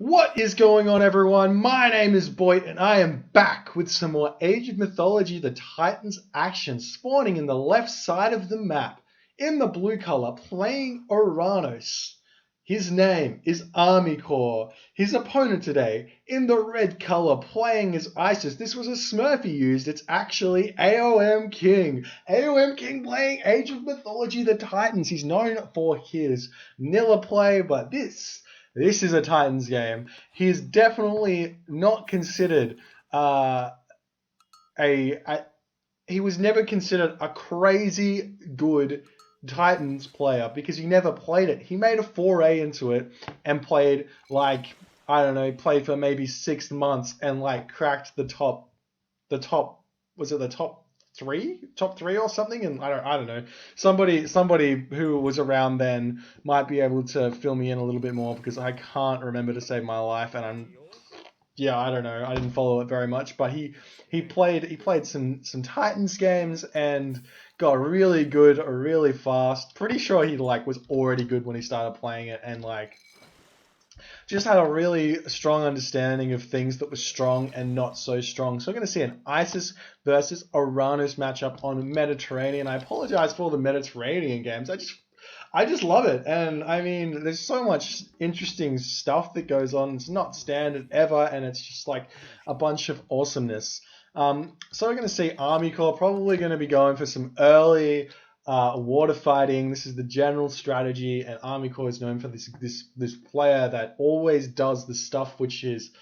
What is going on, everyone? My name is Boyd, and I am back with some more Age of Mythology, the Titans action, spawning in the left side of the map. In the blue color, playing Oranos. His name is ArmyCore. His opponent today, in the red color, playing as Isis. This was a Smurf he used. It's actually AOM King. AOM King playing Age of Mythology, the Titans. He's known for his Nilla play, but this is a Titans game. He is definitely not considered he was never considered a crazy good Titans player because he never played it. He made a foray into it and played played for maybe 6 months and cracked the top was it the top three or something, and I don't know. Somebody who was around then might be able to fill me in a little bit more because I can't remember to save my life, and I don't know. I didn't follow it very much, but he played some Titans games and got really good really fast. Pretty sure he was already good when he started playing it, and just had a really strong understanding of things that were strong and not so strong. So we're going to see an Isis versus Oranos matchup on Mediterranean. I apologize for all the Mediterranean games. I just love it. And I mean, there's so much interesting stuff that goes on. It's not standard ever, and it's just like a bunch of awesomeness. So we're going to see ArmyCore probably going to be going for some early water fighting. This is the general strategy, and ArmyCore is known for this player that always does the stuff which is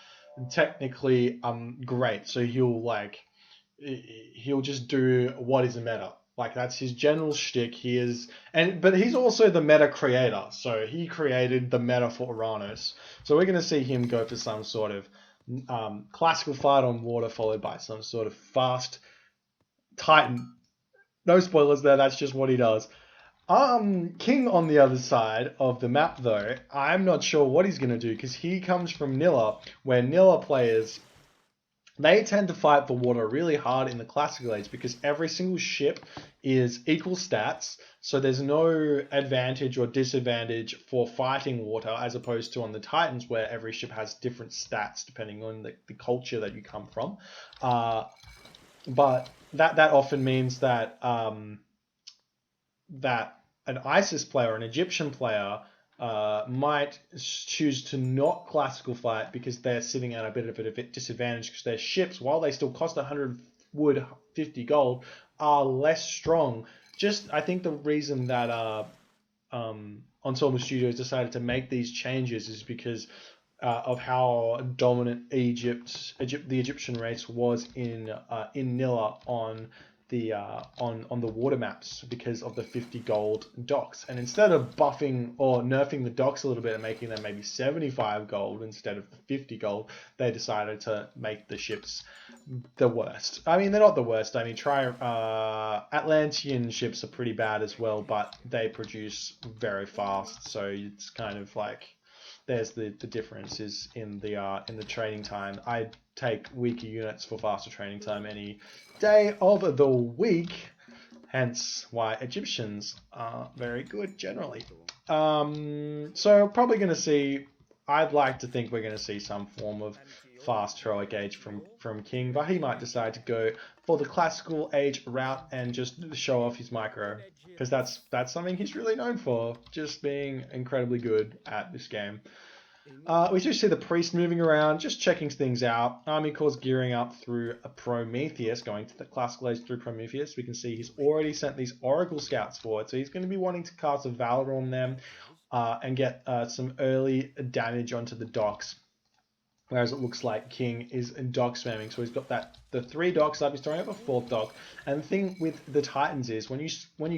technically great. So he'll just do what is a meta. That's his general shtick. But he's also the meta creator. So he created the meta for Oranos. So we're going to see him go for some sort of classical fight on water, followed by some sort of fast Titan. No spoilers there, that's just what he does. King on the other side of the map, though, I'm not sure what he's going to do because he comes from Nilla, where Nilla players, they tend to fight for water really hard in the classical age because every single ship is equal stats, so there's no advantage or disadvantage for fighting water as opposed to on the Titans where every ship has different stats depending on the culture that you come from. But that often means that that an Isis player, an Egyptian player, might choose to not classical fight because they're sitting at a bit of a disadvantage because their ships, while they still cost 100 wood, 50 gold, are less strong. I think the reason that Ensemble Studios decided to make these changes is because of how dominant the Egyptian race was in Nilla on the water maps because of the 50 gold docks. And instead of buffing or nerfing the docks a little bit and making them maybe 75 gold instead of the 50 gold, they decided to make the ships the worst. I mean, they're not the worst. I mean, Atlantean ships are pretty bad as well, but they produce very fast. So it's kind of there's the differences in the training time. I take weaker units for faster training time any day of the week, hence why Egyptians are very good generally. So probably going to see, I'd like to think we're going to see some form of fast heroic age from King, but he might decide to go for the classical age route and just show off his micro, because that's something he's really known for, just being incredibly good at this game. We do see the priest moving around, just checking things out. ArmyCore's gearing up through a Prometheus, going to the classical age through Prometheus. We can see he's already sent these Oracle Scouts forward, so he's going to be wanting to cast a Valor on them and get some early damage onto the docks. Whereas it looks like King is dock spamming, so he's got the 3 docks up, he's throwing up a 4th dock. And the thing with the Titans is when you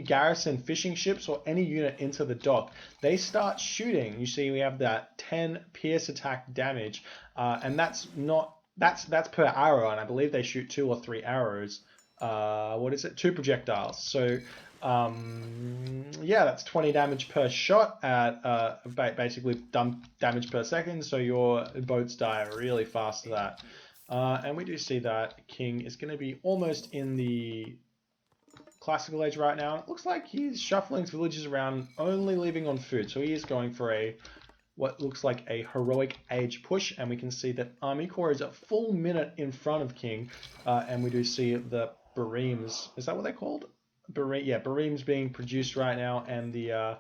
garrison fishing ships or any unit into the dock, they start shooting. You see we have that 10 pierce attack damage, and that's per arrow, and I believe they shoot 2 or 3 arrows. 2 projectiles. So that's 20 damage per shot at basically damage per second, so your boats die really fast to that. And we do see that King is going to be almost in the classical age right now. It looks like he's shuffling his villages around, only leaving on food, so he is going for a what looks like a heroic age push, and we can see that ArmyCore is a full minute in front of King, and we do see the Bareems. Is that what they're called? Bareems being produced right now, and the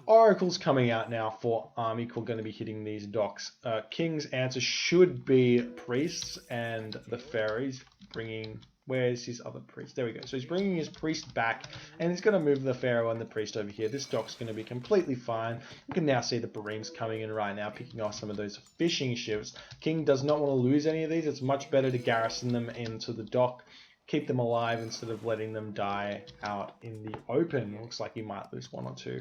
Oracles coming out now for ArmyCore going to be hitting these docks. King's answer should be priests and the fairies bringing... Where's his other priest? There we go. So he's bringing his priest back, and he's going to move the pharaoh and the priest over here. This dock's going to be completely fine. You can now see the Bareems coming in right now, picking off some of those fishing ships. King does not want to lose any of these. It's much better to garrison them into the dock, keep them alive instead of letting them die out in the open. Looks like he might lose one or two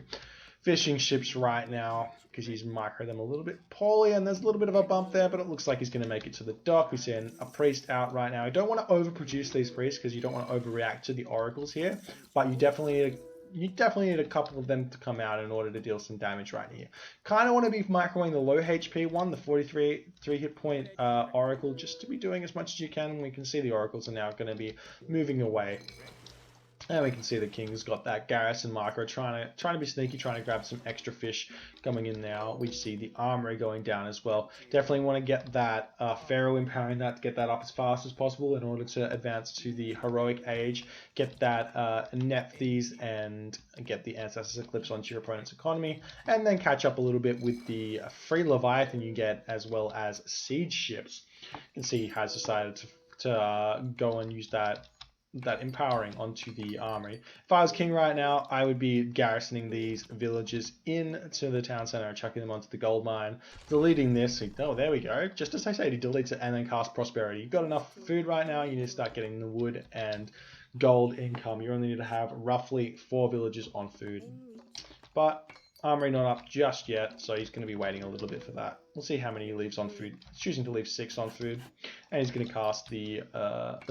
fishing ships right now because he's micro them a little bit poorly, and there's a little bit of a bump there, but it looks like he's going to make it to the dock. We see a priest out right now. You don't want to overproduce these priests because you don't want to overreact to the oracles here, but you definitely need a couple of them to come out in order to deal some damage right here. Kind of want to be microing the low HP one, the 43 hit point oracle, just to be doing as much as you can. We can see the oracles are now going to be moving away. And we can see the King's got that garrison marker trying to be sneaky, trying to grab some extra fish coming in now. We see the armory going down as well. Definitely want to get that Pharaoh empowering that to get that up as fast as possible in order to advance to the heroic age. Get that Nephthys and get the Ancestors Eclipse onto your opponent's economy. And then catch up a little bit with the free Leviathan you get, as well as siege ships. You can see he has decided to go and use that empowering onto the armory. If I was King right now, I would be garrisoning these villages into the town center and chucking them onto the gold mine, deleting this. Oh, there we go. Just as I said, he deletes it and then casts prosperity. You've got enough food right now. You need to start getting the wood and gold income. You only need to have roughly 4 villages on food. But armory not up just yet, so he's going to be waiting a little bit for that. We'll see how many he leaves on food. He's choosing to leave 6 on food, and he's going to cast the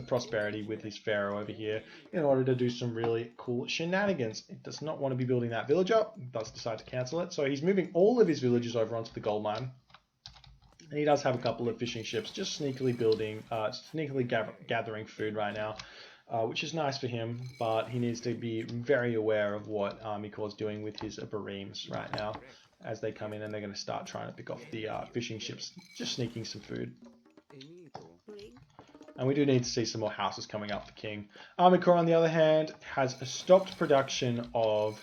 prosperity with his pharaoh over here in order to do some really cool shenanigans. He does not want to be building that village up. He does decide to cancel it, so he's moving all of his villages over onto the gold mine. And he does have a couple of fishing ships just sneakily gathering food right now. Which is nice for him, but he needs to be very aware of what ArmyCore is doing with his Bareems right now as they come in, and they're going to start trying to pick off the fishing ships, just sneaking some food. And we do need to see some more houses coming up for King. ArmyCore, on the other hand, has stopped production of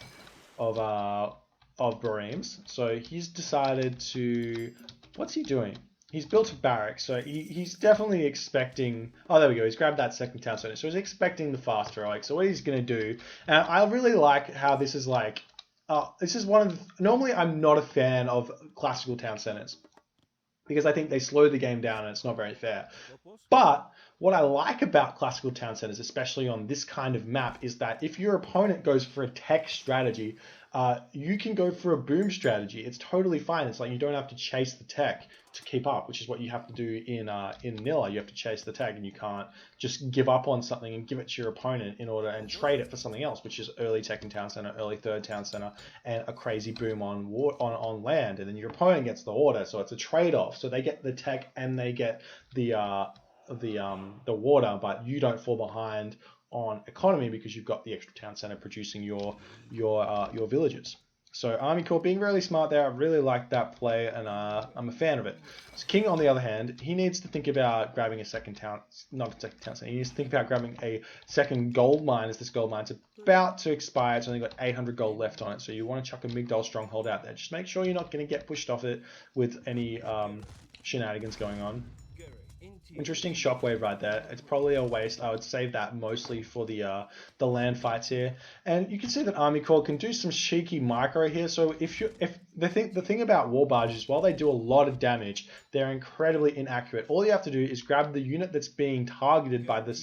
Bareems, so he's decided to... What's he doing? He's built a barrack, so he's definitely expecting... Oh, there we go. He's grabbed that second town center. So he's expecting the fast heroic. So what he's going to do... And I really like how this is like... this is one of the... Normally, I'm not a fan of classical town centers, because I think they slow the game down and it's not very fair. But what I like about classical town centers, especially on this kind of map, is that if your opponent goes for a tech strategy, you can go for a boom strategy. It's totally fine. It's like you don't have to chase the tech to keep up, which is what you have to do in Nilla. You have to chase the tech, and you can't just give up on something and give it to your opponent in order and trade it for something else, which is early tech in town center, early third town center, and a crazy boom on land. And then your opponent gets the order, so it's a trade-off. So they get the tech and they get the water, but you don't fall behind on economy because you've got the extra town center producing your villages. So ArmyCore being really smart there. I really like that play, and I'm a fan of it. So King, on the other hand, he needs to think about grabbing a second town, not a second town center. He needs to think about grabbing a second gold mine, as this gold mine's about to expire. It's only got 800 gold left on it, so you want to chuck a Migdol stronghold out there. Just make sure you're not going to get pushed off it with any shenanigans going on. Interesting shockwave right there. It's probably a waste. I would save that mostly for the land fights here. And you can see that ArmyCore can do some cheeky micro here. So if the thing about war barges, while they do a lot of damage, they're incredibly inaccurate. All you have to do is grab the unit that's being targeted by the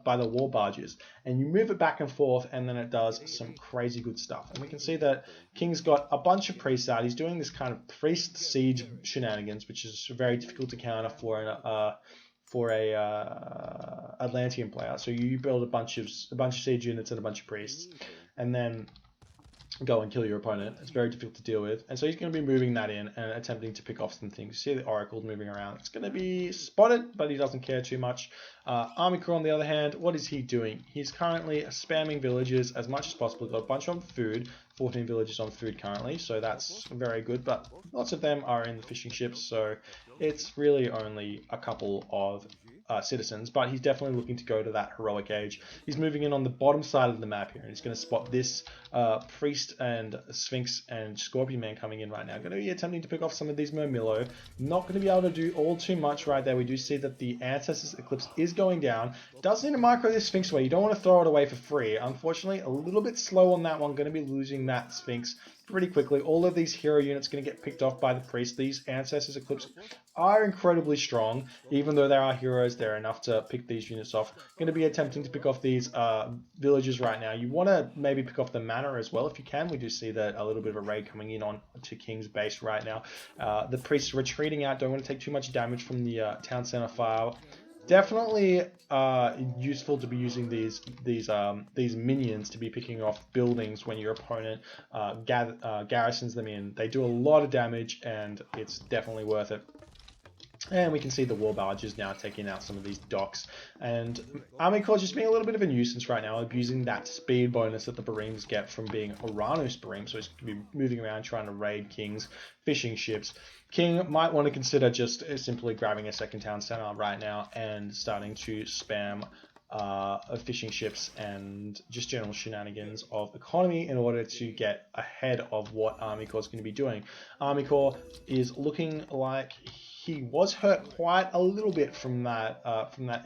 by the war barges, and you move it back and forth, and then it does some crazy good stuff. And we can see that King's got a bunch of priests out. He's doing this kind of priest siege shenanigans, which is very difficult to counter for a Atlantean player. So you build a bunch of siege units and a bunch of priests, and then go and kill your opponent. It's very difficult to deal with. And so he's going to be moving that in and attempting to pick off some things. See the Oracle moving around. It's going to be spotted, but he doesn't care too much. ArmyCore, on the other hand, what is he doing? He's currently spamming villages as much as possible. Got a bunch on food. 14 villages on food currently, so that's very good. But lots of them are in the fishing ships, so it's really only a couple of citizens, but he's definitely looking to go to that heroic age. He's moving in on the bottom side of the map here, and he's going to spot this priest and sphinx and scorpion man coming in right now. Going to be attempting to pick off some of these Murmillo. Not going to be able to do all too much right there. We do see that the Ancestors Eclipse is going down. Does need to micro this sphinx away. You don't want to throw it away for free. Unfortunately, a little bit slow on that one. Going to be losing that sphinx pretty quickly. All of these hero units going to get picked off by the priest. These Ancestors Eclipse are incredibly strong. Even though there are heroes, they're enough to pick these units off. Going to be attempting to pick off these villages right now. You want to maybe pick off the manor as well if you can. We do see that a little bit of a raid coming in on to King's base right now. The priests retreating out. Don't want to take too much damage from the town center fire. Definitely useful to be using these minions to be picking off buildings when your opponent garrisons them in. They do a lot of damage, and it's definitely worth it. And we can see the war barges now taking out some of these docks. And ArmyCore just being a little bit of a nuisance right now, abusing that speed bonus that the Bareems get from being Oranos Bareem. So he's going to be moving around trying to raid King's fishing ships. King might want to consider just simply grabbing a second town center right now and starting to spam fishing ships and just general shenanigans of economy in order to get ahead of what ArmyCore is going to be doing. ArmyCore is looking like he was hurt quite a little bit from that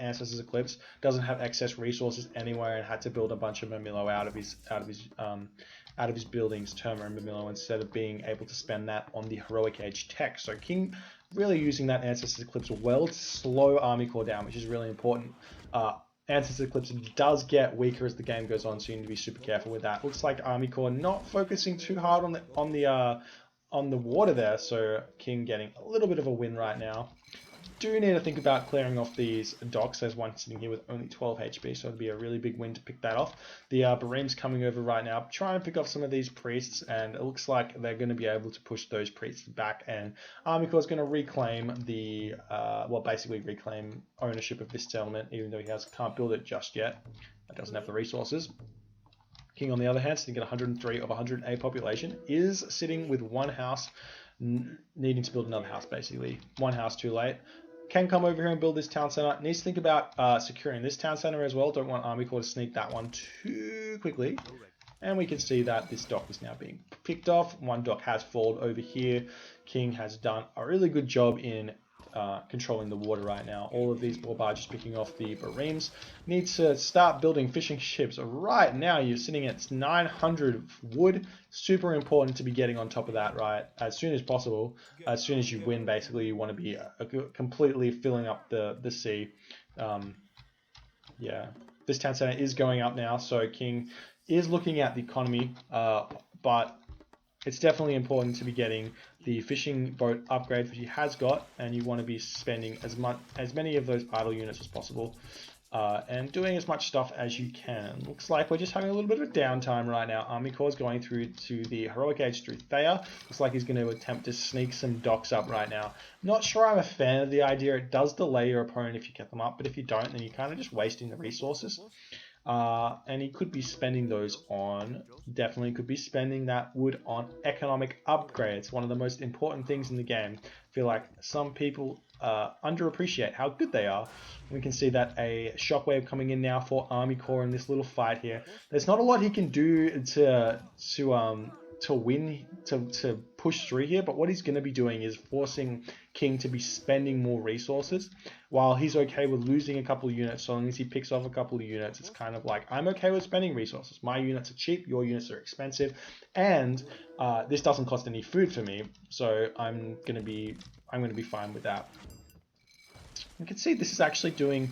Ancestors Eclipse. Doesn't have excess resources anywhere and had to build a bunch of Murmillo out of his buildings, Terma and Murmillo, instead of being able to spend that on the heroic age tech. So King really using that Ancestors Eclipse well to slow ArmyCore down, which is really important. Ancestors Eclipse does get weaker as the game goes on, so you need to be super careful with that. Looks like ArmyCore not focusing too hard on the water there, so King getting a little bit of a win right now. Do need to think about clearing off these docks. There's one sitting here with only 12 HP, so it'd be a really big win to pick that off. The Bareem's coming over right now, trying to pick off some of these priests, and it looks like they're going to be able to push those priests back, and ArmyCore is going to reclaim the, basically reclaim ownership of this settlement, even though he can't build it just yet. It doesn't have the resources. King, on the other hand, sitting at 103 of 108 population, is sitting with one house, needing to build another house, basically. One house too late. Can come over here and build this town center. Needs to think about securing this town center as well. Don't want ArmyCore to sneak that one too quickly. And we can see that this dock is now being picked off. One dock has fallen over here. King has done a really good job in controlling the water right now. All of these war barges picking off the Bareems. Needs to start building fishing ships right now. You're sitting at 900 wood. Super important to be getting on top of that right as soon as possible. As soon as you win, basically, you want to be completely filling up the sea. Yeah, this town center is going up now, so King is looking at the economy, but it's definitely important to be getting the fishing boat upgrade that he has got, and you want to be spending as many of those idle units as possible, and doing as much stuff as you can. Looks like we're just having a little bit of a downtime right now. ArmyCore is going through to the heroic age through Thea. Looks like he's going to attempt to sneak some docks up right now. Not sure I'm a fan of the idea. It does delay your opponent if you get them up, but if you don't, then you're kind of just wasting the resources. And he could be spending those on, definitely could be spending that wood on economic upgrades. One of the most important things in the game. I feel like some people underappreciate how good they are. We can see that a shockwave coming in now for ArmyCore in this little fight here. There's not a lot he can do to win, to push through here, but what he's going to be doing is forcing King to be spending more resources. While he's okay with losing a couple of units, so long as he picks off a couple of units, it's kind of like, I'm okay with spending resources. My units are cheap, your units are expensive, and this doesn't cost any food for me, so I'm gonna be fine with that. You can see this is actually doing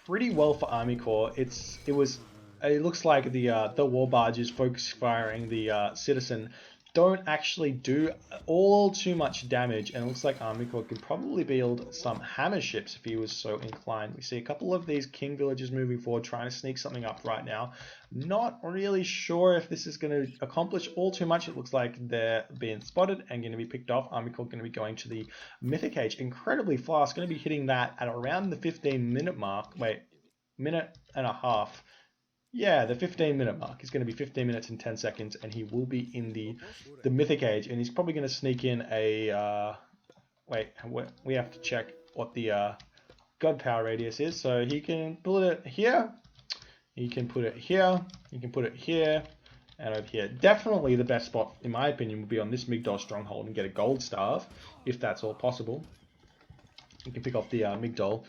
pretty well for ArmyCore. It looks like the war barge is focus firing the citizen don't actually do all too much damage, and it looks like ArmyCore could probably build some hammer ships if he was so inclined. We see a couple of these king villages moving forward, trying to sneak something up right now. Not really sure if this is going to accomplish all too much. It looks like they're being spotted and going to be picked off. ArmyCore going to be going to the Mythic Age incredibly fast, going to be hitting that at around the 15-minute mark. Wait, minute and a half. Yeah, the 15-minute mark is going to be 15 minutes and 10 seconds, and he will be in the Mythic Age, and he's probably going to sneak in a... wait, we have to check what the God Power radius is. So he can put it here, he can put it here, he can put it here, and over here. Definitely the best spot, in my opinion, would be on this Migdol stronghold and get a gold staff, if that's all possible. You can pick off the Migdol.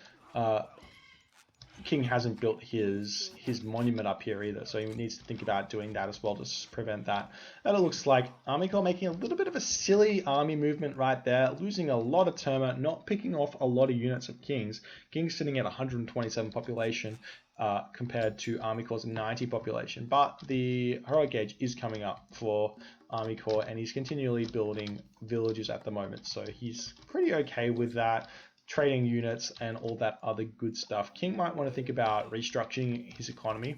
King hasn't built his monument up here either, so he needs to think about doing that as well to prevent that. And it looks like ArmyCore making a little bit of a silly army movement right there, losing a lot of Terma, not picking off a lot of units of Kings. King's sitting at 127 population compared to ArmyCore's 90 population, but the Heroic Age is coming up for ArmyCore, and he's continually building villages at the moment, so he's pretty okay with that. Trading units and all that other good stuff. King might want to think about restructuring his economy.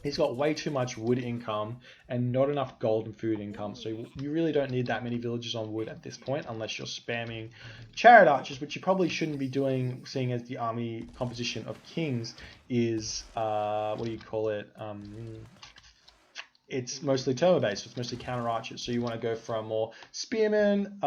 He's got way too much wood income and not enough gold and food income, so you really don't need that many villages on wood at this point unless you're spamming chariot archers, which you probably shouldn't be doing, seeing as the army composition of kings is what do you call it, it's mostly Terma based, so it's mostly counter archers. So you want to go for a more spearman,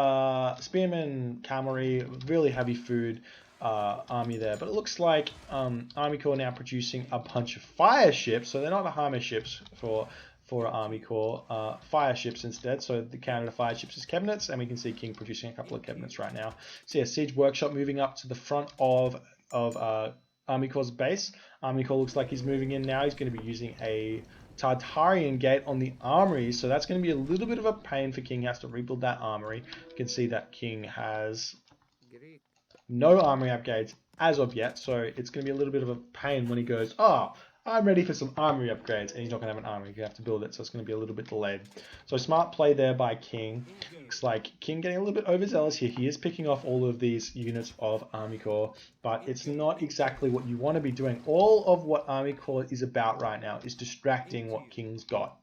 cavalry, really heavy food army there. But it looks like ArmyCore now producing a bunch of fire ships. So they're not the hammer ships for ArmyCore, fire ships instead. So the counter to fire ships is cabinets, and we can see King producing a couple of cabinets right now. So yeah, Siege Workshop moving up to the front of ArmyCore's base. ArmyCore looks like he's moving in now. He's going to be using a Tartarian gate on the armory, so that's going to be a little bit of a pain for King. He has to rebuild that armory. You can see that King has no armory upgrades as of yet, so it's going to be a little bit of a pain when he goes, oh, I'm ready for some armory upgrades, and he's not going to have an armory. You have to build it, so it's going to be a little bit delayed. So smart play there by King. Looks like King getting a little bit overzealous here. He is picking off all of these units of ArmyCore, but it's not exactly what you want to be doing. All of what ArmyCore is about right now is distracting what King's got.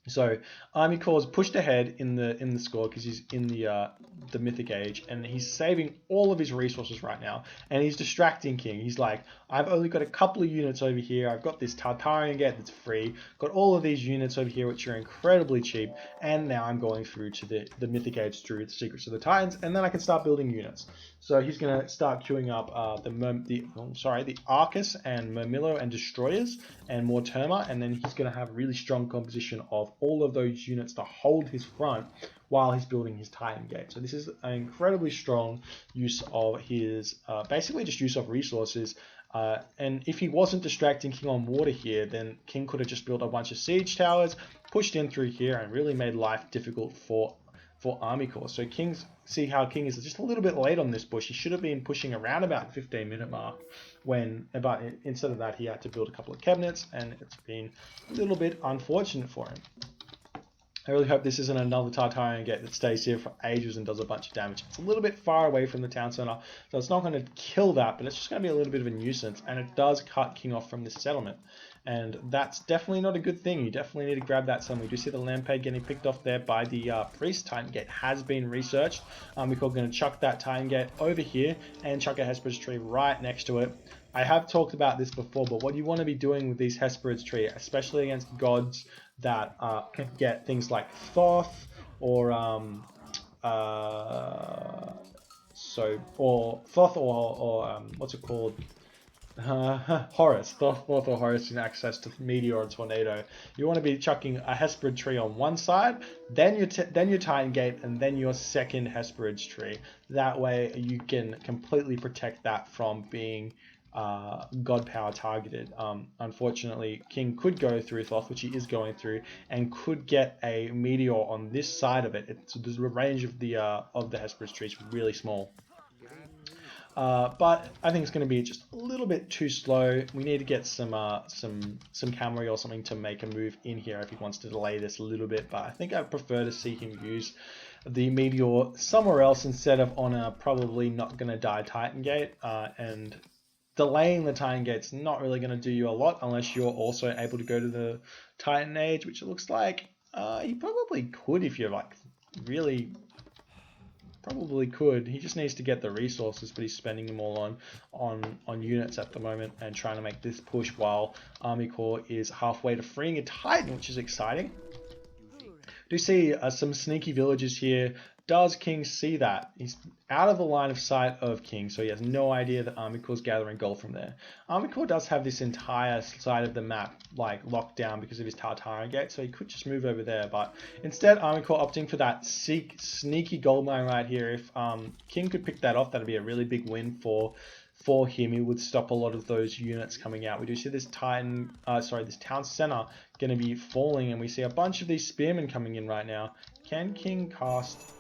So ArmyCore's pushed ahead in the score because he's in the Mythic Age, and he's saving all of his resources right now, and he's distracting King. He's like, I've only got a couple of units over here. I've got this Tartarian gate that's free. Got all of these units over here which are incredibly cheap, and now I'm going through to the Mythic Age through the Secrets of the Titans, and then I can start building units. So he's going to start queuing up the Arcus and Murmillo and Destroyers and more Terma, and then he's going to have a really strong composition of all of those units to hold his front while he's building his Titan Gate. So this is an incredibly strong use of his, basically just use of resources. And if he wasn't distracting King on water here, then King could have just built a bunch of siege towers, pushed in through here, and really made life difficult for ArmyCore. So see how King is just a little bit late on this push. He should have been pushing around about the 15-minute mark, but instead of that, he had to build a couple of cabinets, and it's been a little bit unfortunate for him. I really hope this isn't another Tartarian gate that stays here for ages and does a bunch of damage. It's a little bit far away from the town center, so it's not going to kill that, but it's just going to be a little bit of a nuisance, and it does cut King off from this settlement. And that's definitely not a good thing. You definitely need to grab that settlement. We do see the Lampade getting picked off there by the Priest. Titan Gate has been researched. We're going to chuck that Titan Gate over here and chuck a Hesperids tree right next to it. I have talked about this before, but what you want to be doing with these Hesperids tree, especially against gods that can get things like Thoth or what's it called? Horus. Thoth or Horus in access to Meteor and Tornado. You want to be chucking a Hesperid tree on one side, then your Titan Gate, and then your second Hesperid tree. That way you can completely protect that from being God power targeted. Unfortunately, King could go through Thoth, which he is going through, and could get a Meteor on this side of it. The range of the Hesperid tree is really small. But I think it's going to be just a little bit too slow. We need to get some cavalry or something to make a move in here if he wants to delay this a little bit. But I think I prefer to see him use the meteor somewhere else instead of on a probably not going to die Titan Gate. And delaying the Titan Gate's not really going to do you a lot unless you're also able to go to the Titan Age, which it looks like he probably could if you're like really. Probably could. He just needs to get the resources, but he's spending them all on units at the moment and trying to make this push while ArmyCore is halfway to freeing a Titan, which is exciting. Do see some sneaky villages here. Does King see that? He's out of the line of sight of King, so he has no idea that ArmyCore's gathering gold from there. ArmyCore does have this entire side of the map like locked down because of his Tartara Gate, so he could just move over there. But instead, ArmyCore opting for that sneaky gold mine right here. If King could pick that off, that'd be a really big win for him. He would stop a lot of those units coming out. We do see this this town center going to be falling, and we see a bunch of these spearmen coming in right now. Can King cast?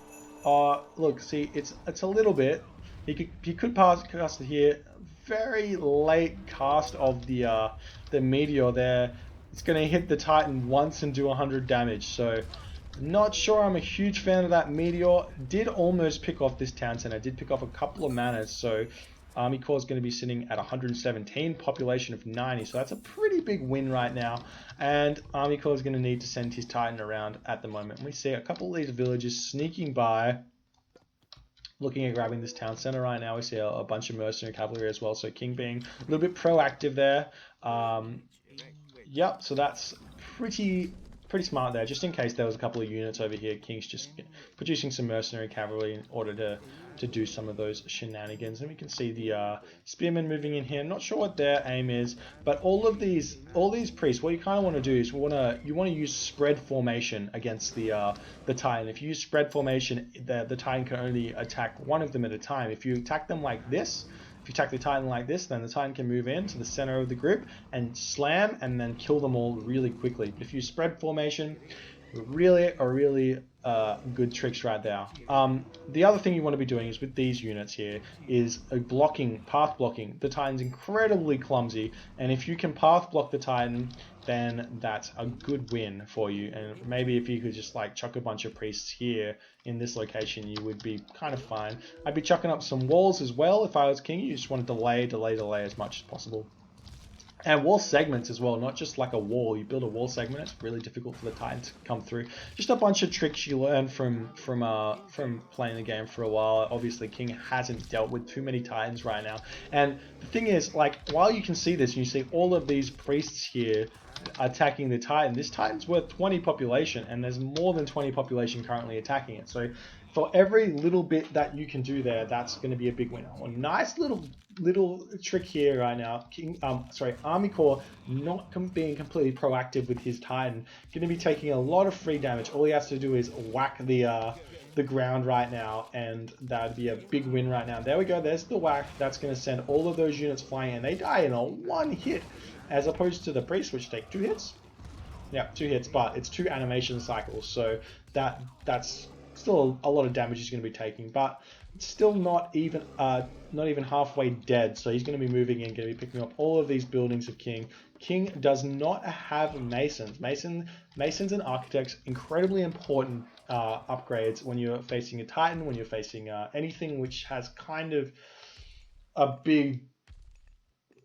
Look, see, it's a little bit. He could cast it here. Very late cast of the meteor there. It's going to hit the Titan once and do 100 damage. So, not sure I'm a huge fan of that meteor. Did almost pick off this town center. Did pick off a couple of manas. So, ArmyCore is going to be sitting at 117, population of 90. So that's a pretty big win right now. And ArmyCore is going to need to send his Titan around at the moment. We see a couple of these villages sneaking by, looking at grabbing this town center right now. We see a bunch of mercenary cavalry as well. So King being a little bit proactive there. Yep, so that's pretty smart there. Just in case there was a couple of units over here, King's just producing some mercenary cavalry in order to do some of those shenanigans. And we can see the spearmen moving in here. Not sure what their aim is, but all these priests, what you kind of want to do is you want to use spread formation against the Titan. If you use spread formation, the Titan can only attack one of them at a time. If you attack them like this, if you attack the Titan like this, then the Titan can move in to the center of the group and slam and then kill them all really quickly. If you spread formation, really good tricks right there. The other thing you want to be doing is with these units here is path blocking. The Titan's incredibly clumsy, and if you can path block the Titan, then that's a good win for you. And maybe if you could just like chuck a bunch of priests here in this location, you would be kind of fine. I'd be chucking up some walls as well if I was King. You just want to delay as much as possible. And wall segments as well, not just like a wall. You build a wall segment, it's really difficult for the Titan to come through. Just a bunch of tricks you learn from playing the game for a while. Obviously, King hasn't dealt with too many Titans right now. And the thing is, like, while you can see this, and you see all of these priests here attacking the Titan, this Titan's worth 20 population, and there's more than 20 population currently attacking it. So for every little bit that you can do there, that's going to be a big winner. A nice little trick here right now. ArmyCore not being completely proactive with his Titan, going to be taking a lot of free damage. All he has to do is whack the ground right now, and that'd be a big win right now. There we go. There's the whack. That's going to send all of those units flying, and they die in a one hit, as opposed to the priests, which take 2 hits. Yeah, 2 hits, but it's 2 animation cycles, so that's still a lot of damage he's going to be taking, but it's still not even halfway dead. So he's going to be moving in, going to be picking up all of these buildings of King. King does not have masons. Masons and architects, incredibly important upgrades when you're facing a Titan, when you're facing anything which has kind of a big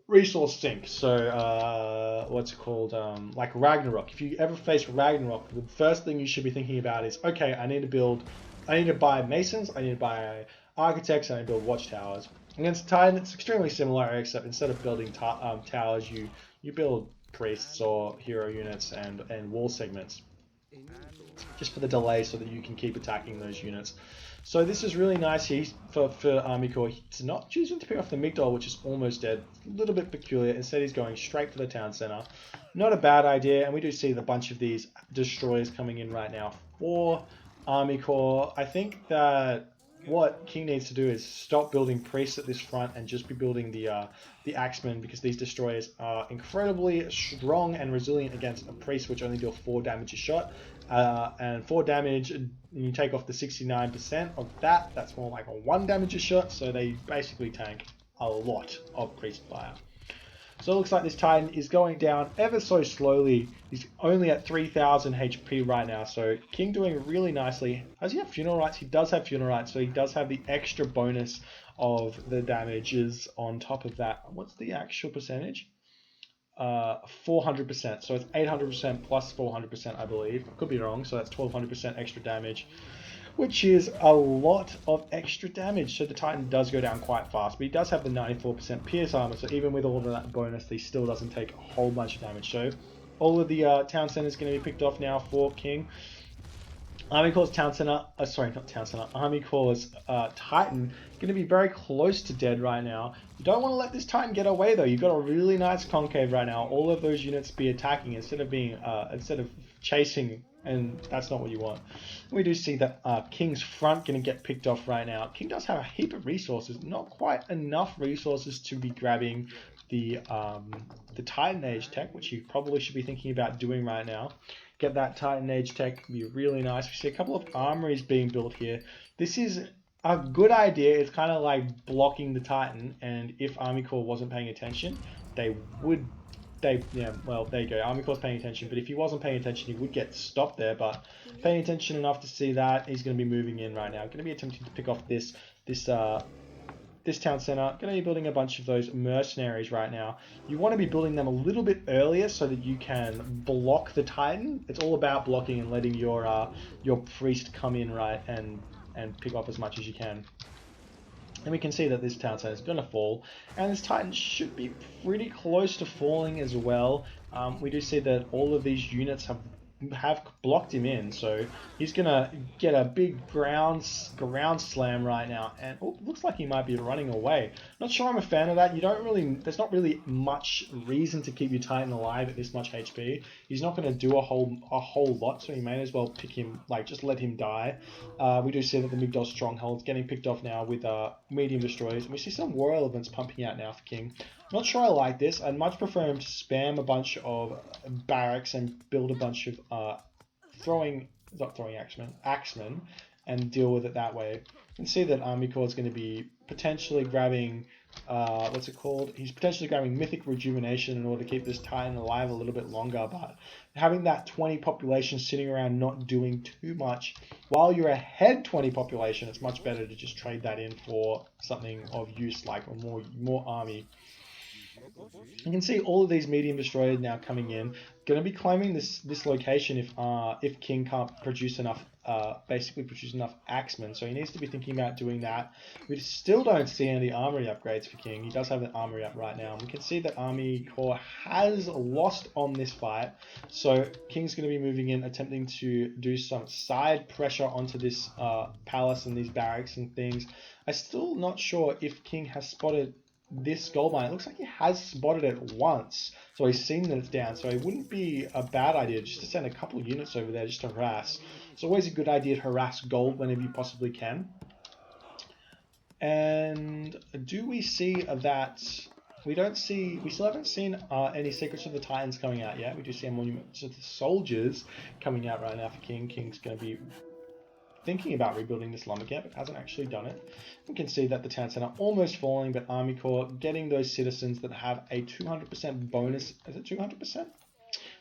resource sink. So what's it called, like Ragnarok. If you ever face Ragnarok, the first thing you should be thinking about is, okay, I need to buy masons, I need to buy architects, and I need to build watchtowers. Against Titan, it's extremely similar, except instead of building towers, you build priests or hero units and wall segments, just for the delay, so that you can keep attacking those units. So this is really nice here for ArmyCore. He's not choosing to pick off the Migdol, which is almost dead. A little bit peculiar. Instead, he's going straight for the town center. Not a bad idea. And we do see the bunch of these destroyers coming in right now for ArmyCore. I think that what King needs to do is stop building priests at this front and just be building the axemen, because these destroyers are incredibly strong and resilient against a priest, which only deal 4 damage a shot. and 4 damage, and you take off the 69% of that. That's more like a 1 damage a shot, so they basically tank a lot of priest fire. So it looks like this Titan is going down ever so slowly. He's only at 3000 HP right now, so King doing really nicely. Does he have Funeral Rites? He does have Funeral Rites, so he does have the extra bonus of the damages on top of that. What's the actual percentage? 400%, so it's 800% plus 400%, I believe. Could be wrong, so that's 1200% extra damage, which is a lot of extra damage. So the Titan does go down quite fast, but he does have the 94% pierce armor, so even with all of that bonus, he still doesn't take a whole bunch of damage. So all of the town center is going to be picked off now for King. ArmyCore's town center, sorry, not town center, ArmyCore's Titan going to be very close to dead right now. You don't want to let this Titan get away though. You've got a really nice concave right now. All of those units be attacking instead of chasing, and that's not what you want. We do see that King's front going to get picked off right now. King does have a heap of resources, not quite enough resources to be grabbing the Titan Age tech, which you probably should be thinking about doing right now. Get that Titan Age tech, be really nice. We see a couple of armories being built here. This is a good idea. It's kind of like blocking the Titan, and if ArmyCore wasn't paying attention, well, there you go. ArmyCore's paying attention, but if he wasn't paying attention, he would get stopped there. But paying attention enough to see that, he's going to be moving in right now. Going to be attempting to pick off this town center. Going to be building a bunch of those mercenaries right now. You want to be building them a little bit earlier so that you can block the Titan. It's all about blocking and letting your priest come in right and pick off as much as you can. And we can see that this town center is going to fall, and this Titan should be pretty close to falling as well. We do see that all of these units have blocked him in, so he's gonna get a big ground slam right now, and looks like he might be running away. Not sure I'm a fan of that. There's not really much reason to keep your Titan alive at this much HP. He's not going to do a whole lot, so you may as well pick him, like just let him die. We do see that the Migdol stronghold's getting picked off now with medium destroyers, and we see some war elements pumping out now for King. Not sure I like this. I'd much prefer him to spam a bunch of barracks and build a bunch of axemen, and deal with it that way. You can see that ArmyCore is going to be potentially grabbing, he's potentially grabbing Mythic Rejuvenation in order to keep this Titan alive a little bit longer, but having that 20 population sitting around not doing too much, while you're ahead 20 population, it's much better to just trade that in for something of use, like more army. You can see all of these medium destroyers now coming in, going to be claiming this location if King can't produce enough, basically produce enough axemen. So he needs to be thinking about doing that. We still don't see any armory upgrades for King. He does have an armory up right now. We can see that ArmyCore has lost on this fight, so King's going to be moving in, attempting to do some side pressure onto this palace and these barracks and things. I'm still not sure if King has spotted this gold mine. It looks like he has spotted it once, so he's seen that it's down, so it wouldn't be a bad idea just to send a couple of units over there just to harass. It's always a good idea to harass gold whenever you possibly can. And do we see that we still haven't seen any Secrets of the Titans coming out yet. We do see a Monument to the Soldiers coming out right now for King. King's going to be thinking about rebuilding this lumber camp, but hasn't actually done it. You can see that the town center almost falling, but ArmyCore getting those citizens that have a 200% bonus. Is it 200%?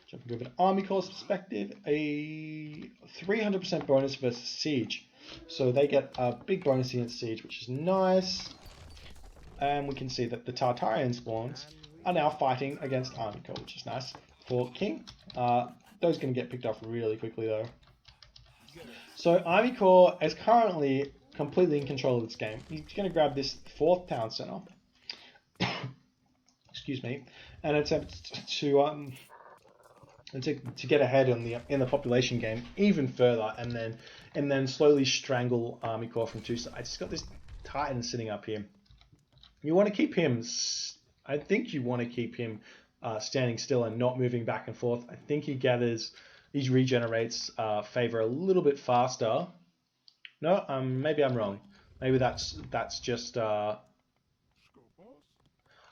Jumping over to ArmyCore's perspective, a 300% bonus versus siege. So they get a big bonus against siege, which is nice. And we can see that the Tartarian spawns are now fighting against ArmyCore, which is nice for King. Those are going to get picked off really quickly though. So ArmyCore is currently completely in control of this game. He's going to grab this 4th town center, excuse me, and attempt to get ahead in the population game even further, and then slowly strangle ArmyCore from two sides. He's got this Titan sitting up here. You want to keep him. I think you want to keep him standing still and not moving back and forth. I think he regenerates favor a little bit faster. No, maybe I'm wrong. Maybe that's just. I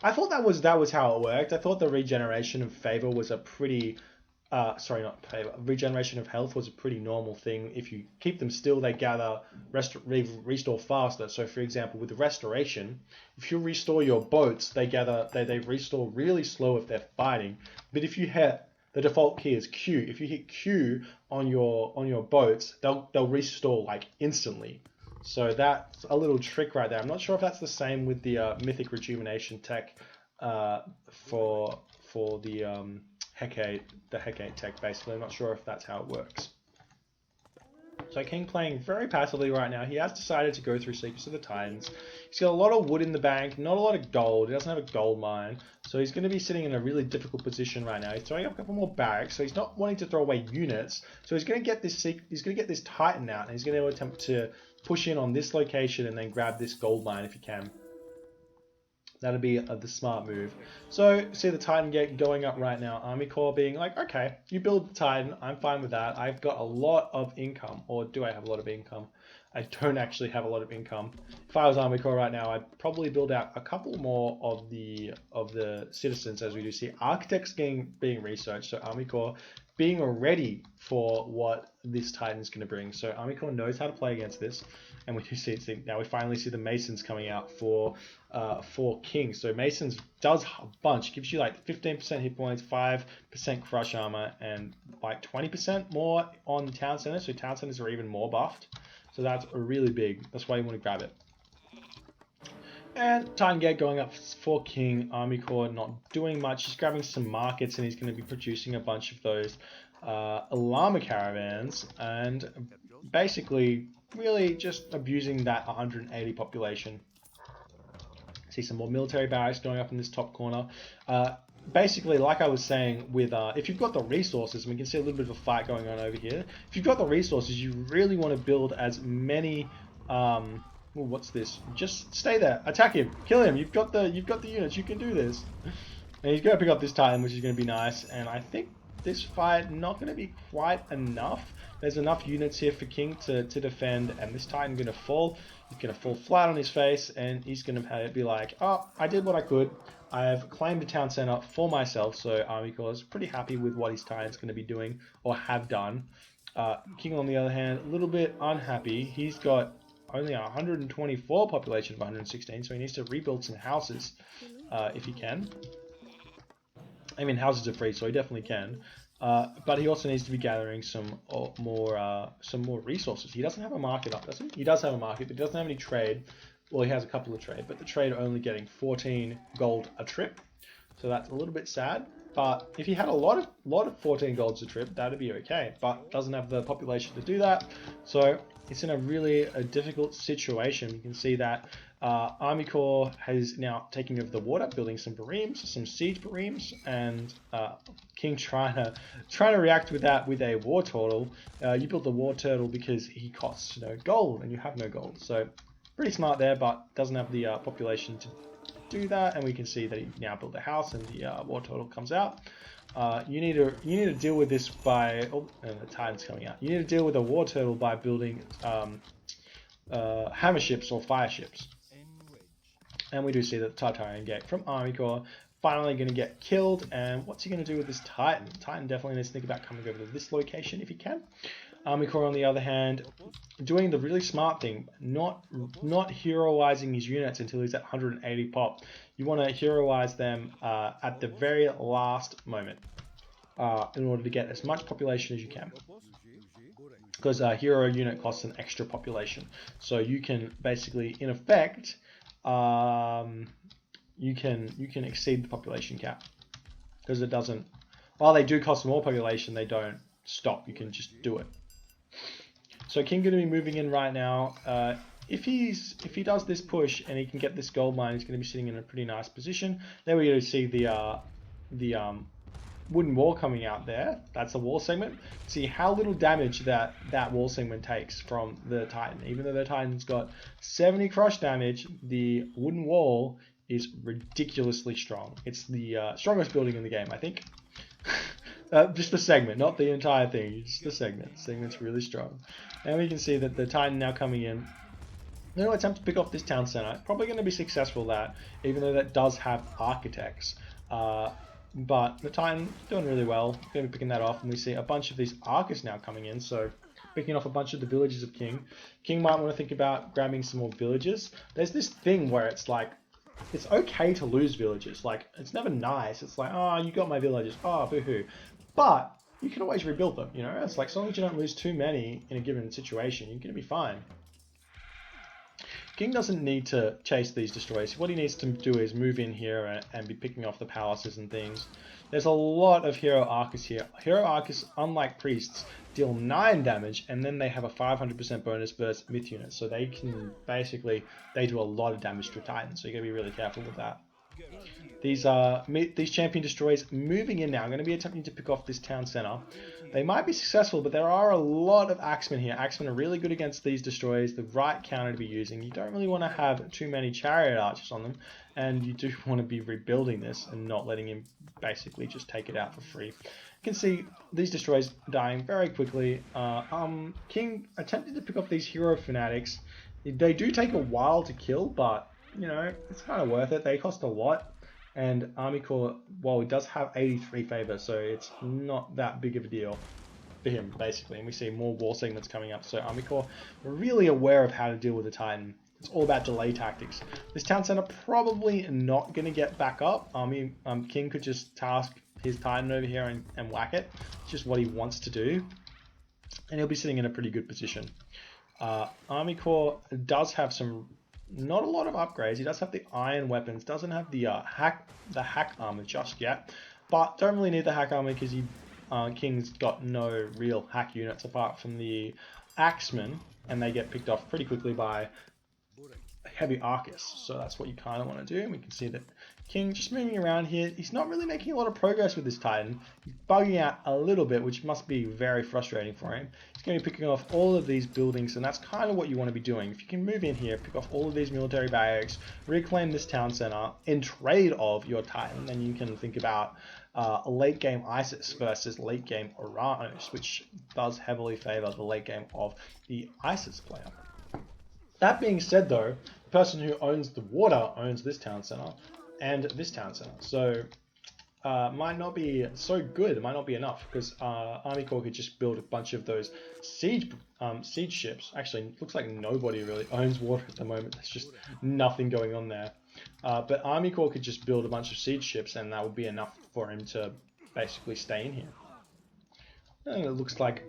thought that was how it worked. I thought the regeneration of favor was a pretty sorry, not favor. Regeneration of health was a pretty normal thing. If you keep them still, they gather, restore faster. So, for example, with the restoration, if you restore your boats, they restore really slow if they're fighting. But if you hit the default key is Q. If you hit Q on your boats, they'll restore like instantly. So that's a little trick right there. I'm not sure if that's the same with the mythic rejuvenation tech for the Hecate tech, basically. I'm not sure if that's how it works. So King playing very passively right now. He has decided to go through Secrets of the Titans. He's got a lot of wood in the bank, not a lot of gold. He doesn't have a gold mine. So he's going to be sitting in a really difficult position right now. He's throwing up a couple more barracks, so he's not wanting to throw away units. So he's going to get this Titan out, and he's going to attempt to push in on this location and then grab this gold mine if he can. That'd be the smart move. So, see the Titan gate going up right now. ArmyCore being like, okay, you build the Titan. I'm fine with that. I've got a lot of income. Or do I have a lot of income? I don't actually have a lot of income. If I was ArmyCore right now, I'd probably build out a couple more of the citizens, as we do see. Architects being researched. So ArmyCore being ready for what this Titan is going to bring. So ArmyCore knows how to play against this. And we do see now we finally see the Masons coming out for King. So Masons does a bunch. Gives you like 15% hit points, 5% crush armor, and like 20% more on town centers. So town centers are even more buffed. So that's really big. That's why you want to grab it. And Titan Gate going up for King. ArmyCore not doing much. He's grabbing some markets, and he's going to be producing a bunch of those llama caravans, and basically really just abusing that 180 population. See some more military barracks going up in this top corner. Basically, like I was saying, with if you've got the resources, and we can see a little bit of a fight going on over here. If you've got the resources, you really want to build as many. What's this? Just stay there, attack him, kill him. You've got the units. You can do this. And he's going to pick up this Titan, which is going to be nice. And I think this fight not going to be quite enough. There's enough units here for King to defend, and this Titan going to fall. He's going to fall flat on his face, and he's going to be like, oh, I did what I could. I have claimed a town center for myself, so ArmyCore is pretty happy with what his Titan's going to be doing, or have done. King, on the other hand, a little bit unhappy. He's got only 124 population of 116, so he needs to rebuild some houses if he can. I mean, houses are free, so he definitely can. But he also needs to be gathering some more resources. He doesn't have a market up, does he? He does have a market, but he doesn't have any trade. Well, he has a couple of trade, but the trade only getting 14 gold a trip, so that's a little bit sad. But if he had a lot of 14 golds a trip, that'd be okay. But doesn't have the population to do that, so it's in a really difficult situation. You can see that ArmyCore has now taken over the water, building some bareems, some siege bareems, and King trying to react with that with a war turtle. You built the war turtle because he costs no gold, and you have no gold. So pretty smart there, but doesn't have the population to do that. And we can see that he now built a house, and the war turtle comes out. You need to deal with this by and the Titan's coming out. You need to deal with a war turtle by building hammer ships or fire ships. And we do see that the Tartarian Gate from ArmyCore finally going to get killed. And what's he going to do with this Titan? Titan definitely needs to think about coming over to this location if he can. ArmyCore, on the other hand, doing the really smart thing, not heroizing his units until he's at 180 pop. You want to heroize them at the very last moment in order to get as much population as you can. Because a hero unit costs an extra population. So you can basically, in effect, you can exceed the population cap. Because it doesn't, while they do cost more population, they don't stop. You can just do it. So King going to be moving in right now. If he does this push and he can get this gold mine, he's going to be sitting in a pretty nice position. There we go, see the wooden wall coming out there. That's a wall segment. See how little damage that wall segment takes from the Titan. Even though the Titan's got 70 crush damage, the wooden wall is ridiculously strong. It's the strongest building in the game, I think. Just the segment, not the entire thing, just the segment. The segment's really strong. And we can see that the Titan now coming in. They're going to attempt to pick off this town center. Probably going to be successful that, even though that does have architects. but the Titan doing really well. Going to be picking that off, and we see a bunch of these Arcus now coming in, so picking off a bunch of the villages of King. King might want to think about grabbing some more villages. There's this thing where it's like, it's okay to lose villages. Like, it's never nice. It's like, oh, you got my villages. Oh, boo-hoo. But you can always rebuild them, you know? It's like, as long as you don't lose too many in a given situation, you're going to be fine. King doesn't need to chase these destroyers. What he needs to do is move in here and be picking off the palaces and things. There's a lot of Hero Arcus here. Hero Arcus, unlike priests, deal 9 damage, and then they have a 500% bonus versus myth units. So they can basically, they do a lot of damage to a Titan, so you gotta be really careful with that. These champion destroyers moving in now. I'm going to be attempting to pick off this town center. They might be successful, but there are a lot of axemen here. Axemen are really good against these destroyers. The right counter to be using. You don't really want to have too many chariot archers on them, and you do want to be rebuilding this and not letting him basically just take it out for free. You can see these destroyers dying very quickly. King attempted to pick off these hero fanatics. They do take a while to kill, but you know, it's kind of worth it. They cost a lot. And ArmyCore, well, it does have 83 favor, so it's not that big of a deal for him, basically. And we see more war segments coming up. So ArmyCore, we're really aware of how to deal with the Titan. It's all about delay tactics. This town center probably not going to get back up. King could just task his Titan over here and whack it. It's just what he wants to do. And he'll be sitting in a pretty good position. ArmyCore does have some... not a lot of upgrades. He does have the iron weapons, doesn't have the hack armor just yet, but don't really need the hack armor because King's got no real hack units apart from the axemen, and they get picked off pretty quickly by heavy Arcus. So that's what you kind of want to do. And we can see that King just moving around here. He's not really making a lot of progress with this Titan. He's bugging out a little bit, which must be very frustrating for him. He's going to be picking off all of these buildings, and that's kind of what you want to be doing. If you can move in here, pick off all of these military barracks, reclaim this town center in trade of your Titan, then you can think about late game Isis versus late game Oranos, which does heavily favor the late game of the Isis player. That being said, though, the person who owns the water owns this town center and this town center, so might not be so good. It might not be enough because ArmyCore could just build a bunch of those siege ships. Actually, it looks like nobody really owns water at the moment. There's just nothing going on there. But ArmyCore could just build a bunch of siege ships, and that would be enough for him to basically stay in here. And it looks like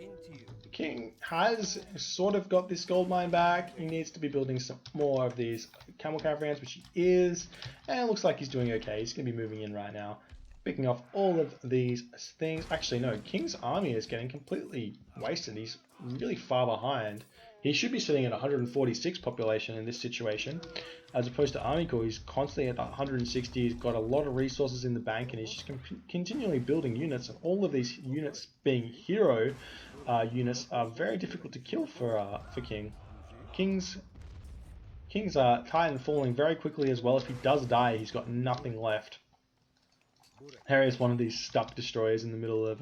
King has sort of got this gold mine back. He needs to be building some more of these camel caravans, which he is. And it looks like he's doing okay. He's going to be moving in right now, picking off all of these things. Actually, no, King's army is getting completely wasted. He's really far behind. He should be sitting at 146 population in this situation, as opposed to ArmyCore. He's constantly at 160. He's got a lot of resources in the bank, and he's just continually building units. And all of these units being hero units are very difficult to kill for King. King's Titan falling very quickly as well. If he does die, he's got nothing left. Harry is one of these stuck destroyers in the middle of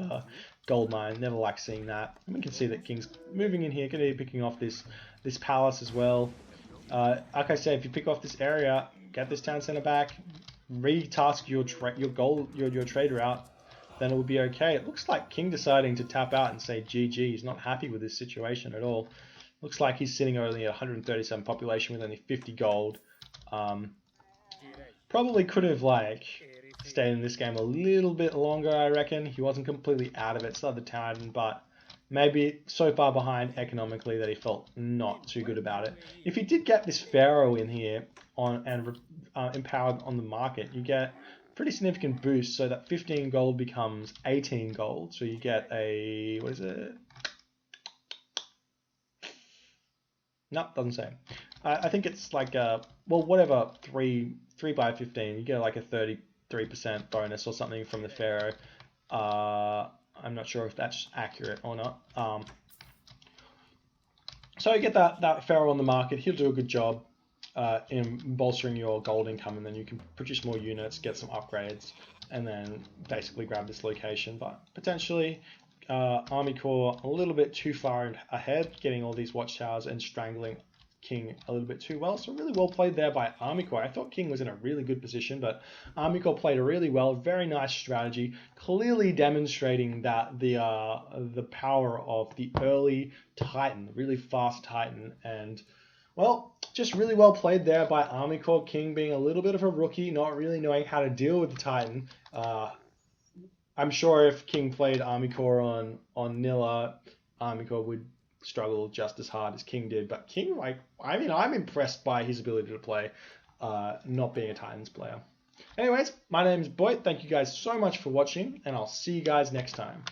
gold mine. Never like seeing that. And we can see that King's moving in here, going to be picking off this palace as well. Like I said, if you pick off this area, get this town center back, re-task your trader out, then it will be okay. It looks like King deciding to tap out and say GG. He's not happy with this situation at all. Looks like he's sitting only at 137 population with only 50 gold. Probably could have stayed in this game a little bit longer, I reckon. He wasn't completely out of it, still had the Titan, but maybe so far behind economically that he felt not too good about it. If he did get this Pharaoh in here empowered on the market, you get pretty significant boost, so that 15 gold becomes 18 gold. So you get a, what is it? No, doesn't say. I think it's like a, well, whatever, 3 by 15, you get like a 33% bonus or something from the Pharaoh. I'm not sure if that's accurate or not. So you get that Pharaoh on the market. He'll do a good job in bolstering your gold income, and then you can produce more units, get some upgrades, and then basically grab this location. But potentially ArmyCore a little bit too far ahead, getting all these watchtowers and strangling King a little bit too well. So really well played there by ArmyCore. I thought King was in a really good position, but ArmyCore played it really well. Very nice strategy, clearly demonstrating that the power of the early Titan, really fast Titan, and well, just really well played there by ArmyCore. King being a little bit of a rookie, not really knowing how to deal with the Titan. I'm sure if King played ArmyCore on Nilla, ArmyCore would struggle just as hard as King did. But King, I'm impressed by his ability to play, not being a Titans player. Anyways, my name's Boyd. Thank you guys so much for watching, and I'll see you guys next time.